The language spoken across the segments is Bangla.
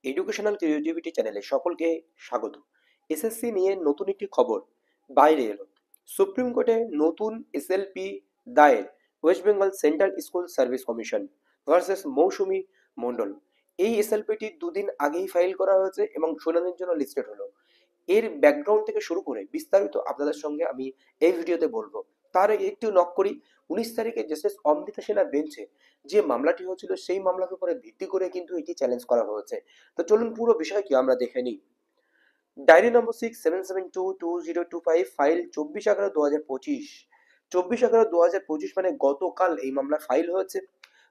এডুকেশনাল ক্রিয়েটিভিটি চ্যানেলে সকলকে স্বাগত। এসএসসি নিয়ে নতুন একটি খবর বাইরে এলো। সুপ্রিম কোর্টে নতুন এসএলপি দায়ের, West Bengal central school service commission versus Mousumi Mondal. এই এসএলপিটি দুদিন আগেই ফাইল করা হয়েছে এবং শুনানির জন্য লিস্টেড হলো। এর ব্যাকগ্রাউন্ড থেকে শুরু করে বিস্তারিত আপনাদের সঙ্গে আমি এই ভিডিওতে বলবো। তার আগে একটু নক করি, 19 তারিখে জাস্টিস অমৃতা সেনার বেঞ্চে যে মামলাটি হয়েছিল সেই মামলার উপরে ভিত্তি করে কিন্তু এটি চ্যালেঞ্জ করা হয়েছে। তো চলুন পুরো বিষয়টি আমরা দেখে নিই। ডায়েরি নম্বর 67722025 ফাইল 24/11/2025। 24/11/2025 মানে গতকাল এই মামলা ফাইল হয়েছে।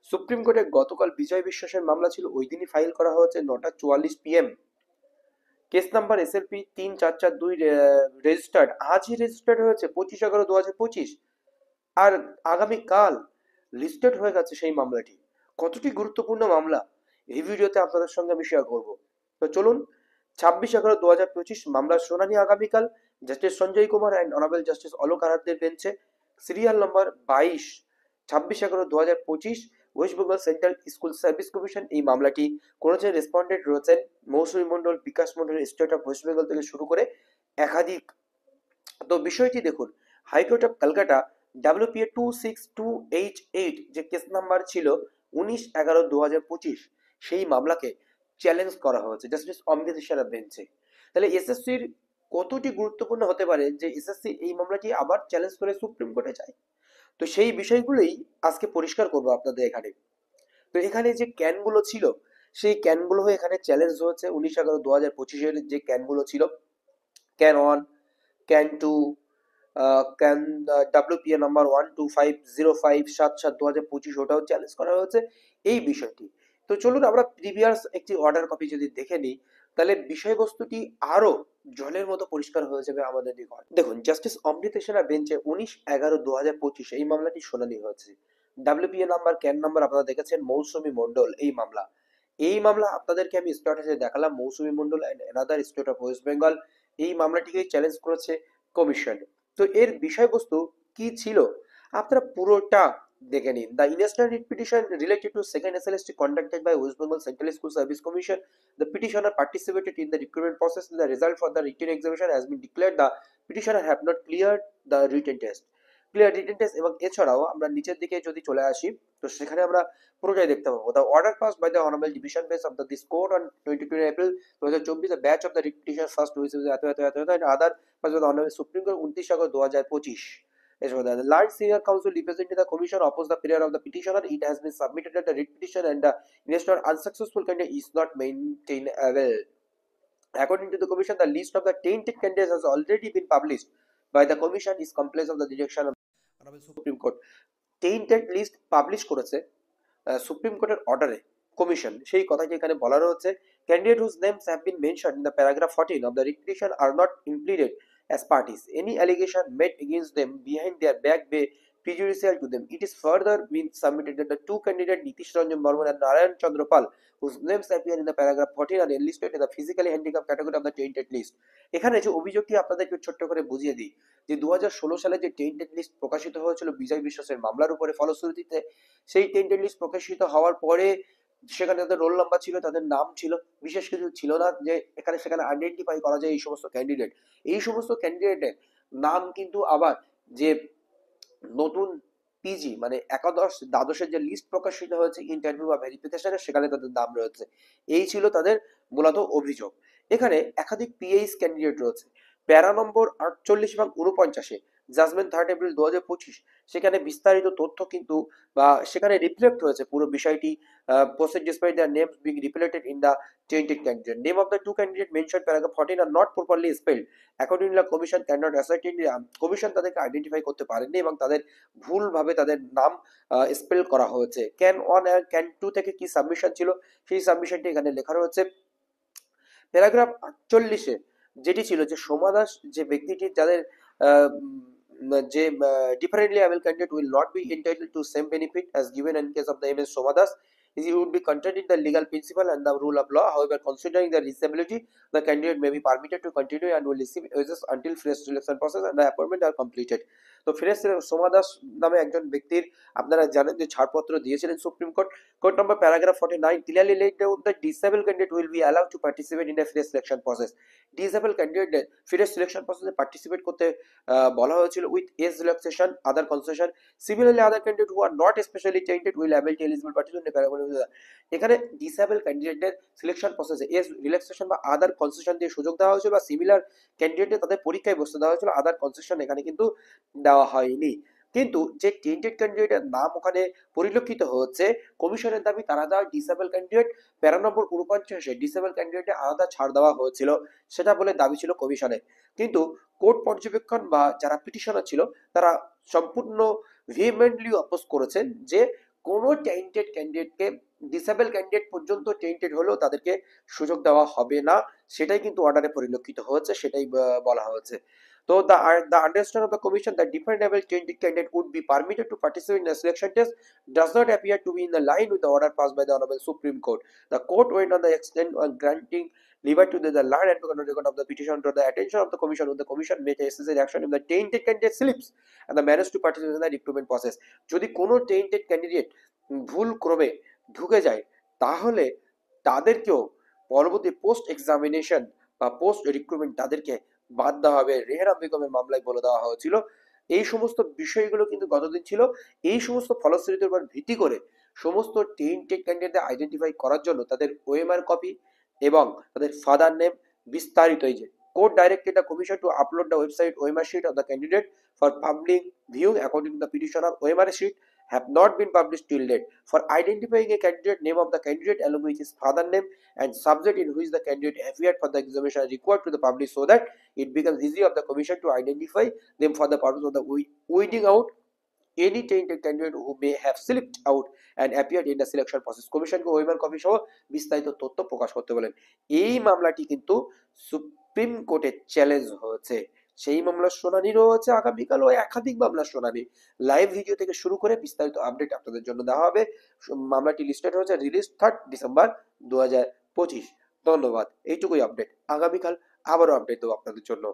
সুপ্রিম কোর্টে গতকাল বিজয় বিশ্বাসের মামলা ছিল, ওই দিনই ফাইল করা হয়েছে 9:44 PM। Case number SLP 3442 registered, আজই রেজিস্টার্ড হয়েছে 25/11/2025। আর আগামীকাল লিস্টেড হয়ে গেছে সেই মামলাটি। কতটি গুরুত্বপূর্ণ মামলা এই ভিডিওতে আপনাদের সঙ্গে আমি শেয়ার করব। তো চলুন, 26/11/2025 মামলার শুনানি আগামীকাল। Justice Sanjay Kumar and honourable justice Alok আরাধ্যের বেঞ্চে, serial number 22, 26/11/2025, West Bengal central school service commission. এই মামলাটি করেছেন রেসপন্ডেন্ট রয়েছেন Mousumi Mondal, Bikash Mondal, state of West Bengal থেকে শুরু করে একাধিক। তো বিষয়টি দেখুন, হাইকোর্ট অফ কলকাতা WPA 26288 যে কেস নাম্বার ছিল 19/11/2025, সেই মামলাকে চ্যালেঞ্জ করা হয়েছে জাস্টিস অমৃত সেনার বেঞ্চে। তাহলে এসএসসির কতটি গুরুত্বপূর্ণ হতে পারে যে এসএসসি এই মামলাটি আবার চ্যালেঞ্জ করে সুপ্রিম কোর্টে যায়। তো সেই বিষয়গুলোই আজকে পরিষ্কার করবো আপনাদের এখানে। তো এখানে যে ক্যানগুলো ছিল সেই ক্যানগুলো এখানে চ্যালেঞ্জ হয়েছে 19/11/2025 যে ক্যানগুলো ছিল, can one, can two, can WPA number 12505 7/7/2025, ওটাও চ্যালেঞ্জ করা হয়েছে এই বিষয়টি। তো চলুন আমরা প্রিভিয়াস একটি অর্ডার কপি যদি দেখে নিই, তাহলে বিষয়বস্তুটি আরো জলের মতো পরিষ্কার হয়ে যাবে আমাদের নিকট। দেখুন, জাস্টিস অমৃত সেনা বেঞ্চে 19/11/2025 এই মামলাটি শুনানি হয়েছে। WPA নাম্বার, ক্যান নাম্বার আপনারা দেখেছেন, মৌসুমী মণ্ডল এই মামলা। এই মামলা আপনাদেরকে আমি স্ট্যাটাসে দেখালাম, Mousumi Mondal and another state of West Bengal এই মামলাটিকে চ্যালেঞ্জ করেছে কমিশন। তো এর বিষয়বস্তু কি ছিল আপনারা পুরোটা দেখে নিন। The instant writ petition related to second SLST conducted by West Bengal Central School Service Commission. The petitioner participated in the recruitment process and the result for the written examination has been declared. The petitioner have not cleared the written test. Clear written test. এবং এছাড়াও আমরা নিচের দিকে যদি চলে আসি, তো সেখানে আমরা পুরোটাই দেখতে পাবো। The order pass by the honourable division bench of the this court on 22 April 2024, the batch of the writ petition first receive এত এত এত এত other pass by the honourable supreme court 29/11/2025. The large senior counsel representing the commission opposed the prayer of the petitioner. It has been submitted that the writ petition and the investor unsuccessful candidate is not maintainable. According to the commission, the list of the tainted candidates has already been published by the commission is compliance of the direction of supreme court. Tainted list publish করেছে সুপ্রিম কোর্টের অর্ডারে কমিশন, সেই কথাটি এখানে বলা রয়েছে। Candidate whose names have been mentioned in the paragraph 14 of the writ petition are not implicated as parties. Any allegation made against them behind their back may prejudicial to them. It is further been submitted that the two candidates Nitish Ranjan Burman and Narayan Chandra Pal, whose names appear in the paragraph 14, are enlisted in the physically handicapped category of the tainted list. এখানে যে অভিযোগটি আপনাদেরকে ছোট্ট করে বুঝিয়ে দিই, যে 2016 সালে যে টেন্টেড লিস্ট প্রকাশিত হয়েছিল বিজয় বিশ্বাসের মামলার উপরে ফলশ্রুতিতে, সেই টেন্টেড লিস্ট প্রকাশিত হওয়ার পরে সেখানে তাদের রোল নাম্বার ছিল, তাদের নাম ছিল, বিশেষ কিছু ছিল না যে এখানে সেখানে আইডেন্টিফাই করা যায় এই সমস্ত ক্যান্ডিডেট। এই সমস্ত ক্যান্ডিডেটের নাম কিন্তু আবার যে নতুন পিজি মানে একাদশ দ্বাদশের যে লিস্ট প্রকাশিত হয়েছে ইন্টারভিউ বা ভেরিফিকেশনের, সেখানে তাদের নাম রয়েছে। এই ছিল তাদের মূলত অভিযোগ। এখানে একাধিক পিএইচ ক্যান্ডিডেট রয়েছে। প্যারা নম্বর 48 এবং 49, জাজমেন্ট 3 এপ্রিল 2025, সেখানে বিস্তারিত তথ্য কিন্তু বা সেখানে রিফ্লেক্ট হয়েছে পুরো বিষয়টি। Proceed despite the names being reflected in the tainted candidate. Name of the two candidates mentioned paragraph 14 are not properly spelled. According to the commission cannot ascertain, commission তাদেরকে আইডেন্টিফাই করতে পারেননি এবং তাদের ভুলভাবে তাদের নাম স্পেল করা হয়েছে। ক্যান ওয়ান আর ক্যান টু থেকে কি সাবমিশন ছিল সেই সাবমিশনটি এখানে লেখা রয়েছে। প্যারাগ্রাফ 48 যেটি ছিল যে সোমা দাস যে ব্যক্তিটি যাদের যে differently able candidate will not be entitled to same benefit as given in case of the MS Soma Das. It would be contrary to the legal principle and the rule of law. However, considering the disability, the candidate may be permitted to continue and will receive wages until fresh selection process and the appointment are completed. তো ফ্রেশ সোমা দাস নামে একজন ব্যক্তির আপনারা জানেন যে ছাড়পত্র দিয়েছিলেন supreme court. Court number paragraph 49 clearly laid down that disabled candidate will be allowed to participate in a fresh selection process. Disable ক্যান্ডিডেটদের ফ্রেশ সিলেকশন প্রসেসে পার্টিসিপেট করতে বলা হয়েছিল with age relaxation other concession. Similarly other candidate who are not specially tainted will able to eligible participate in. এখানে ডিসেবল ক্যান্ডিডেটদের সিলেকশন প্রসেসে এজ রিল্যাক্সেশন বা আদার কনসেশন দিয়ে সুযোগ দেওয়া হয়েছিল, বা সিমিলার ক্যান্ডিডেটদের তাদের পরীক্ষায় বসতে দেওয়া হয়েছিল, আদার কনসেশন এখানে কিন্তু দেওয়া হয়নি। কিন্তু যে টেন্টেড ক্যান্ডিডেটের নাম ওখানে পরিলক্ষিত হচ্ছে, কমিশনের দাবি তারা দেওয়া ডিসেবল ক্যান্ডিডেট প্যারা নম্বর 49 ডিসেবল ক্যান্ডিডেটে আলাদা ছাড় দেওয়া হয়েছিল, সেটা বলে দাবি ছিল কমিশনের। কিন্তু কোর্ট পর্যবেক্ষণ বা যারা পিটিশনার ছিল তারা সম্পূর্ণ ভিহেমেন্টলি অপোজ করেছেন যে কোনো টেন্টেড ক্যান্ডিডেটকে, ডিসেবল ক্যান্ডিডেট পর্যন্ত টেন্টেড হলেও তাদেরকে সুযোগ দেওয়া হবে না, সেটাই কিন্তু অর্ডারে পরিলক্ষিত হয়েছে, সেটাই বলা হয়েছে। তো the understanding of the commission that different level tainted candidate would be permitted to participate in the selection test does not appear to be in the line with the order passed by the Honorable Supreme Court. The court went on the extent on granting liberty to the learned advocate on record of the petition to the attention of the commission when the commission made necessary action if the tainted candidate slips and the managed to participate in the recruitment process. যদি কোনো tainted candidate ভুল ক্রমে ঢুকে যায় তাহলে তাদেরকেও পরবর্তী পোস্ট এক্সামিনেশন বা পোস্ট রিক্রুটমেন্ট তাদেরকে বাদ দেওয়া হবে, রেহেনা বেগমের মামলায় বলে দেওয়া হয়েছিল। এই সমস্ত বিষয়গুলো কিন্তু গতদিন ছিল। এই সমস্ত ফলশ্রুতির উপর ভিত্তি করে সমস্ত টেন্টেড ক্যান্ডিডেটদের আইডেন্টিফাই করার জন্য তাদের ওএমআর কপি এবং তাদের ফাদার নেম বিস্তারিত, এই যে court directed the commission to upload the website OMR sheet of the candidate for public view according to the petitioner OMR sheet have not been published till date. For identifying a candidate, name of the candidate along with his father name and subject in which the candidate appeared for the examination are required to the public so that it becomes easy of the commission to identify them for the purpose of the weeding out any tainted candidate who may have slipped out and appeared in the selection process. কমিশনকে ওয়েমার কপি সহ বিস্তারিত তথ্য প্রকাশ করতে বলেন। এই মামলাটি কিন্তু সুপ্রিম কোর্টে চ্যালেঞ্জ হয়েছে। সেই মামলার শুনানি রয়েছে আগামীকাল, ও একাধিক মামলার শুনানি লাইভ ভিডিও থেকে শুরু করে বিস্তারিত আপডেট আপনাদের জন্য দেওয়া হবে। মামলাটি লিস্টেড হয়েছে রিলিজ 3 ডিসেম্বর 2025। ধন্যবাদ, এইটুকুই আপডেট। আগামীকাল আবারও আপডেট দেবো আপনাদের জন্য।